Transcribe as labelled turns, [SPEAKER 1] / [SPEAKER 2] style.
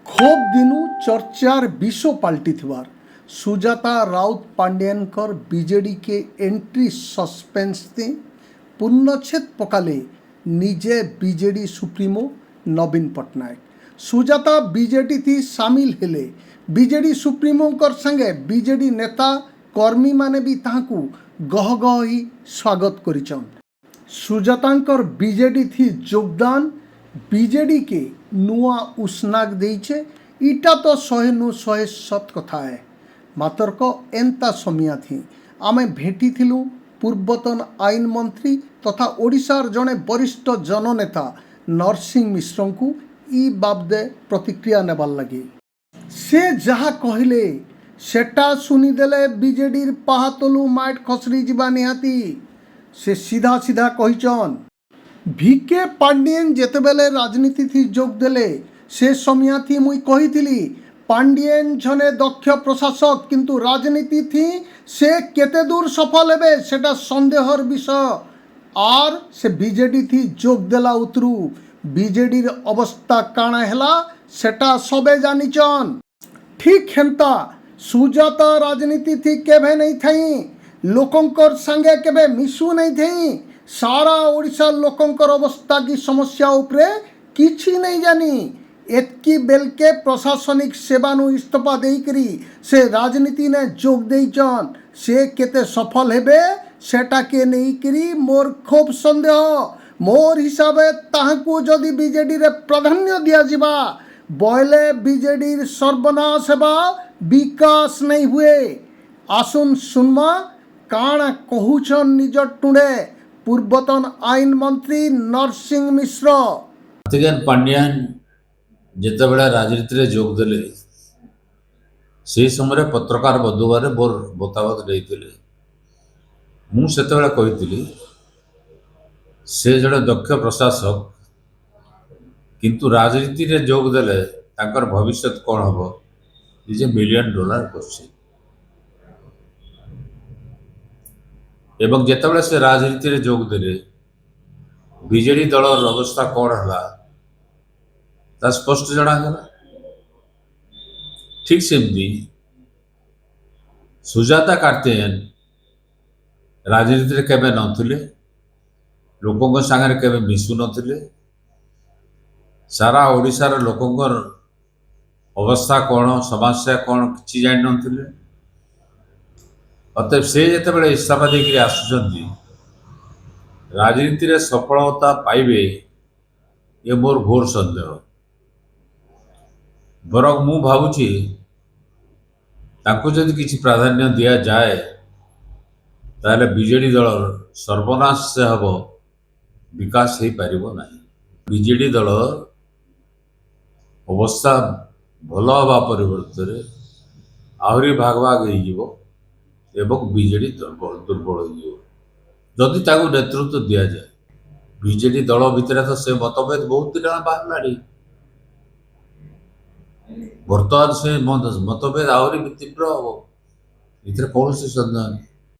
[SPEAKER 1] खूब दिनू चर्चार विषय पाल्टी सुजाता राउत पांड्यानकर बीजेडी के एंट्री सस्पेंस थी पूर्णछेद पकाले निजे बीजेडी सुप्रीमो नवीन पट्टनायक सुजाता बीजेडी थी सामिल हेले बीजेडी सुप्रीमो संगे बीजेडी नेता कर्मी माने भी ताहाकू गह गह ही स्वागत करिछन। सुजातांकर बीजेडी थी योगदान बीजेडी के नुआ उस्नाक देइछे इटा तो 100 सत कथा है मातर्क एंता समिया थी आमे भेटी थिलु पूर्वतन आईन मंत्री तथा ओडिशार जड़े वरिष्ठ जननेता नरसिंह मिश्र को ई बाबदे प्रतिक्रिया नेबार लगे से जहा कहले सेटा सुनीदेले बीजेडी पाहातलु माइट खसरी जीवा निहाती से सीधा सीधा कहिचन भिके पांडियन जेतेबेले राजनीति थी जोग देले से समिया थी मुई कही पांडियन जने दक्ष प्रशासक किंतु राजनीति थी से केते दूर सफल हेबे सेटा संदेहर विषय आर से बीजेडी थी जोग देला उतरू बीजेडी अवस्था काना हेला सेटा सबे जानिचन। ठीक हेंता सुजाता राजनीति थी केभे नहीं थई लोकंकर संगे केबे मिसू नहीं थई सारा ओडिशा लोकंकर अवस्था की समस्या उपरे किछि नहीं जानी एतकी बेल के प्रशासनिक सेवानु इस्तीफा देकरी से राजनीति ने जोग देइचन से केते सफल हेबे सेटा के नहीं करी मोर खूब संदेह मोर हिसाबे ताहाकू जदि बीजेडी रे प्राधान्य दिया जिबा बोले बीजेडी सर्वनाश हेबा विकास नहीं हुए। आसुन सुनमा काना कहूछन निज टुंडे पूर्वतन आईन मंत्री नरसिंह मिश्र।
[SPEAKER 2] कार्तिकेयन पांड्यान जितेबाला राजनीति रे जोग देले से समय पत्रकार बंधुबारे मोर मतामत नहीं मु सेतेबेला कही से जड़े दक्ष प्रशासक किंतु राजनीति रे जोग देले ताकर भविष्य कौन हम इज $1 मिलियन क्वेश्चन एवं जितेबाला से राजनीति रे जोग देले बीजेडी दल अवस्था कौन है स्पष्ट जनागला। ठीक सेमती सुजाता कार्तिकेयन राजनीति रे केबे नथिले लोकों सांगे केबे मिसु नथिले सारा ओडिशार लोकोंकर अवस्था कौन समस्या कौन किछि जानि नथिले अतएव से जेतेबेले इस्तीफा देकरी आसुचंदी राजनीति रे सफलता पाइबे ये मोर घोर संदेह बरं मु भावुची तांको जदि किछि प्राधान्य दिया जाए ताले बीजेडी दल सर्वनाश से हब विकास हो पारिबो नाही। बीजेडी दल अवस्था भल हवा परिवर्तन आहरी भाग भाग हो एवं बीजेडी दुर्बल हो जदि ताको नेतृत्व दिया जाए बीजेडी दल भितर तो से मतभेद बहुत दिन बाहर बर्तमान से मतभेद आहरी तीव्र हम इधर कौन से संदेह नहीं।